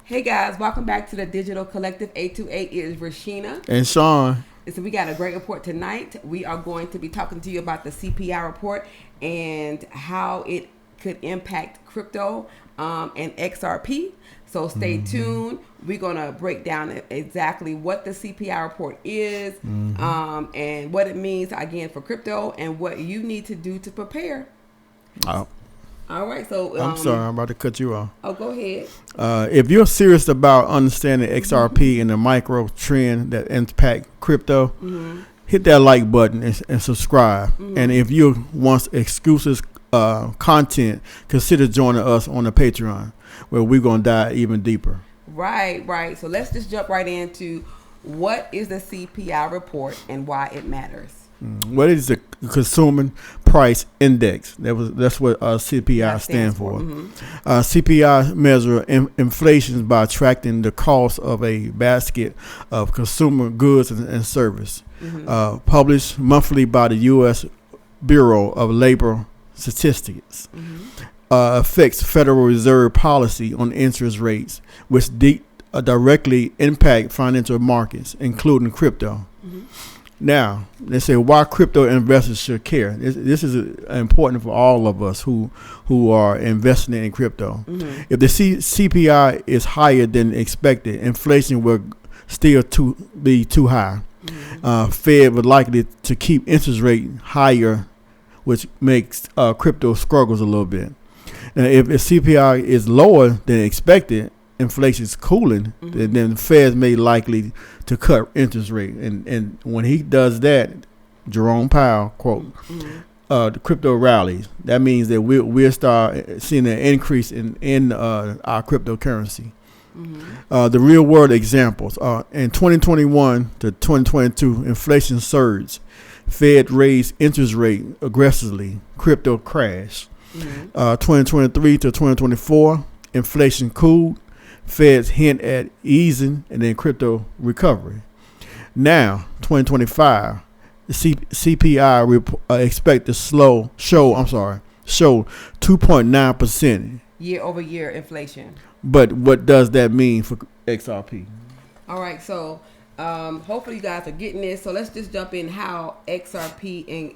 Hey guys, welcome back to the Digital Collective. 828 is Rashina. And Sean. So we got a great report tonight. We are going to be talking to you about the CPI report and how it could impact crypto and XRP. So stay tuned. We're going to break down exactly what the CPI report is and what it means, again, for crypto and what you need to do to prepare. Oh. All right, so I'm sorry, I'm about to cut you off. Oh, go ahead. If you're serious about understanding XRP and the micro trend that impact crypto, hit that like button and subscribe. And if you want exclusive content, consider joining us on the Patreon, where we're gonna dive even deeper. Right. So let's just jump right into what is the CPI report and why it matters. What is the Consumer Price Index? That's what CPI stands for. CPI measure inflation by tracking the cost of a basket of consumer goods and service. Published monthly by the U.S. Bureau of Labor Statistics. Affects Federal Reserve policy on interest rates, which directly impact financial markets, including crypto. Now, they say why crypto investors should care. This is important for all of us who are investing in crypto. If the CPI is higher than expected, inflation will still be too high. Fed would likely to keep interest rate higher, which makes crypto struggles a little bit. Now, if the CPI is lower than expected, inflation is cooling, then the Fed may likely to cut interest rate. And when he does that, Jerome Powell, quote, the crypto rallies. That means that we'll start seeing an increase in our cryptocurrency. The real world examples are in 2021 to 2022, inflation surged. Fed raised interest rate aggressively. Crypto crashed. 2023 to 2024, inflation cooled. Feds hint at easing and then crypto recovery. Now, 2025, the CPI expect to show 2.9% year-over-year inflation. But what does that mean for XRP? All right, so hopefully you guys are getting this. So let's just jump in how XRP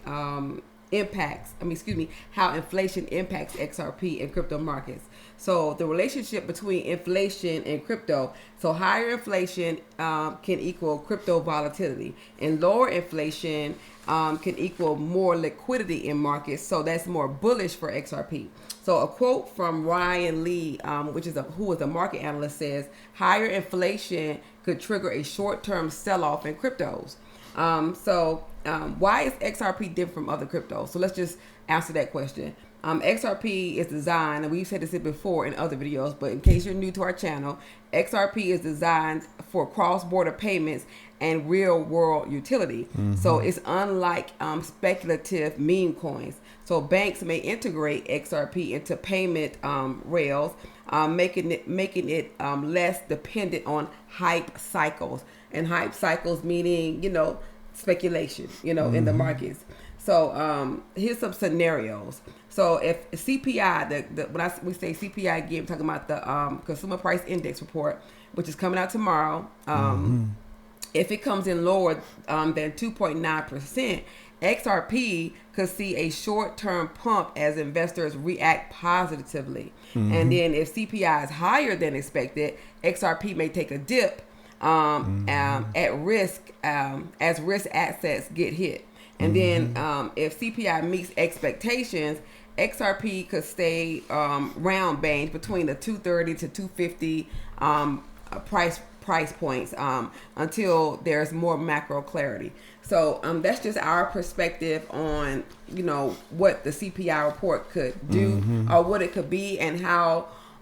how inflation impacts XRP and crypto markets. So the relationship between inflation and crypto. So higher inflation can equal crypto volatility, and lower inflation can equal more liquidity in markets. So that's more bullish for XRP. So a quote from Ryan Lee, who is a market analyst, says higher inflation could trigger a short-term sell-off in cryptos. Why is XRP different from other cryptos? So let's just answer that question. XRP is designed, and we've said this before in other videos, but in case you're new to our channel, XRP is designed for cross-border payments and real-world utility. So it's unlike speculative meme coins. So banks may integrate XRP into payment rails, making it less dependent on hype cycles. And hype cycles meaning, speculation, in the markets. So here's some scenarios. So if CPI, we say CPI again, we're talking about the Consumer Price Index report, which is coming out tomorrow. If it comes in lower than 2.9%, XRP could see a short-term pump as investors react positively. And then if CPI is higher than expected, XRP may take a dip at risk as risk assets get hit. And then if CPI meets expectations, XRP could stay round bands between the 230 to 250 price points until there's more macro clarity. So that's just our perspective on what the CPI report could do or what it could be, and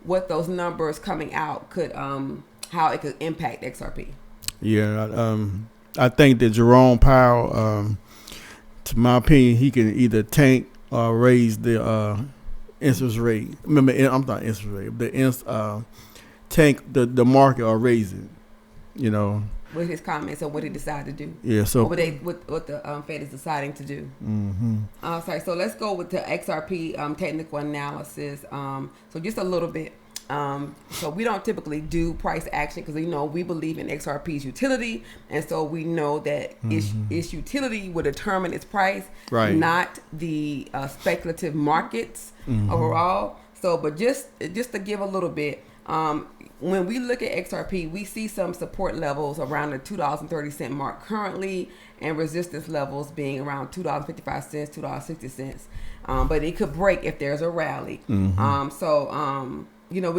what those numbers coming out could how it could impact XRP. Yeah, I think that Jerome Powell, to my opinion, he can either tank or raise the interest rate. Remember, I'm not interest rate. Tank the market or raise it. With his comments on what he decided to do. Yeah. So what the Fed is deciding to do. So let's go with the XRP technical analysis. So just a little bit. So we don't typically do price action because we believe in XRP's utility, and so we know that its utility will determine its price, not the speculative markets overall. So, but just to give a little bit, when we look at XRP, we see some support levels around the $2.30 mark currently, and resistance levels being around $2.55, $2.60. But it could break if there's a rally. We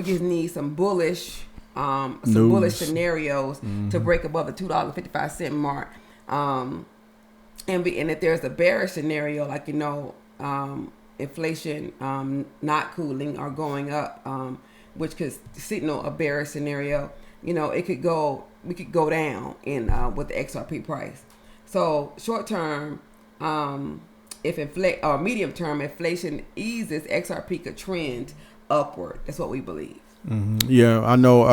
just need some bullish scenarios to break above the $2.55 mark. And if there's a bearish scenario, like inflation not cooling or going up, which could signal a bearish scenario, we could go down in with the XRP price. So short term, if medium term inflation eases, XRP could trend upward. That's what we believe. Yeah, I know.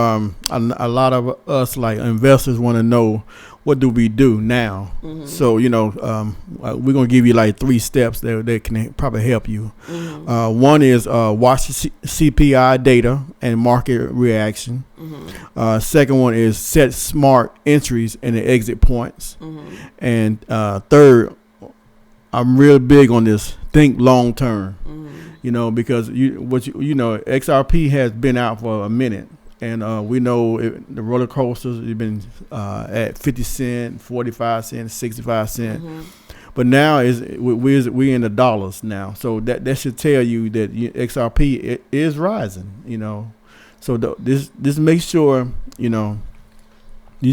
A lot of us, like investors, want to know, what do we do now? So we're gonna give you like 3 steps that can probably help you. One is watch the CPI data and market reaction. Second one is set smart entries and the exit points. And third, I'm real big on this. Think long term. Because XRP has been out for a minute, and we know the roller coasters have been at 50 cents, 45 cents, 65 cents. But now we in the dollars now, so that should tell you that XRP is rising. So this makes sure you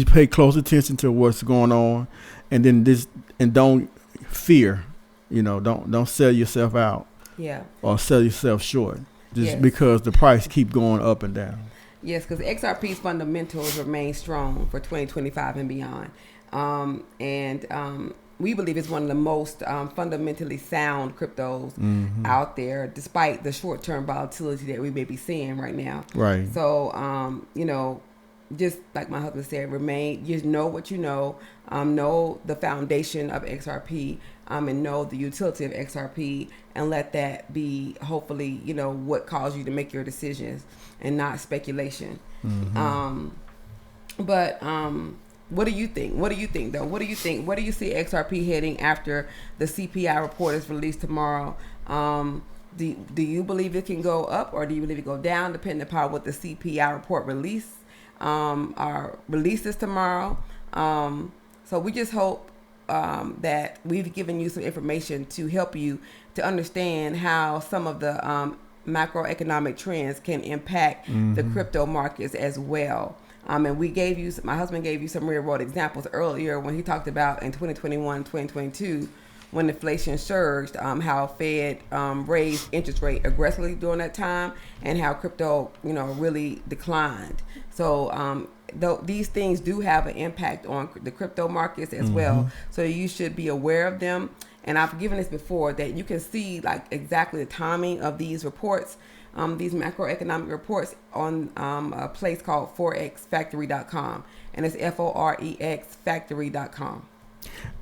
pay close attention to what's going on, and then don't fear. Don't sell yourself out. Yeah. Or sell yourself short just because the price keep going up and down. Yes, because XRP's fundamentals remain strong for 2025 and beyond. We believe it's one of the most fundamentally sound cryptos out there, despite the short-term volatility that we may be seeing right now. Right. So, just like my husband said, just know what you know the foundation of XRP, and know the utility of XRP, and let that be hopefully, what caused you to make your decisions and not speculation. But what do you think? What do you think though? What do you think? Where do you see XRP heading after the CPI report is released tomorrow? Do you believe it can go up, or do you believe it go down, depending upon what the CPI report releases tomorrow? So we just hope that we've given you some information to help you to understand how some of the macroeconomic trends can impact the crypto markets as well. And my husband gave you some real world examples earlier when he talked about in 2021, 2022, when inflation surged, how Fed raised interest rate aggressively during that time, and how crypto, really declined. So these things do have an impact on the crypto markets as well. So you should be aware of them. And I've given this before, that you can see like exactly the timing of these reports, these macroeconomic reports, on a place called forexfactory.com, and it's FOREX factory.com.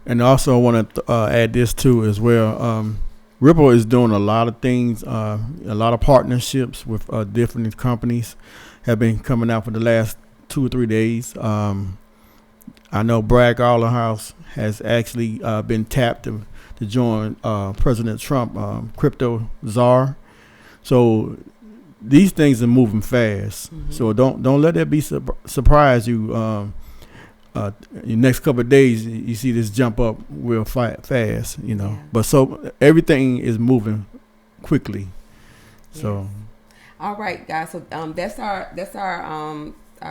And also I want to add this too as well. Ripple is doing a lot of things, a lot of partnerships with different companies have been coming out for the last 2 or 3 days. I know Bragg House has actually been tapped to join President Trump crypto czar. So these things are moving fast. So don't let that be surprise you. In the next couple of days, you see this jump up real fast, Yeah. But so everything is moving quickly. So, all right, guys. So that's our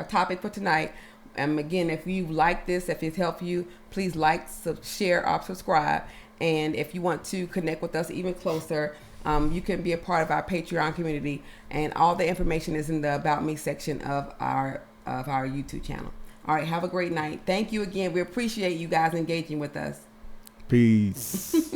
topic for tonight. Again, if you like this, if it's helped you, please like, share, or subscribe. And if you want to connect with us even closer, you can be a part of our Patreon community. And all the information is in the About Me section of our YouTube channel. All right, have a great night. Thank you again. We appreciate you guys engaging with us. peace.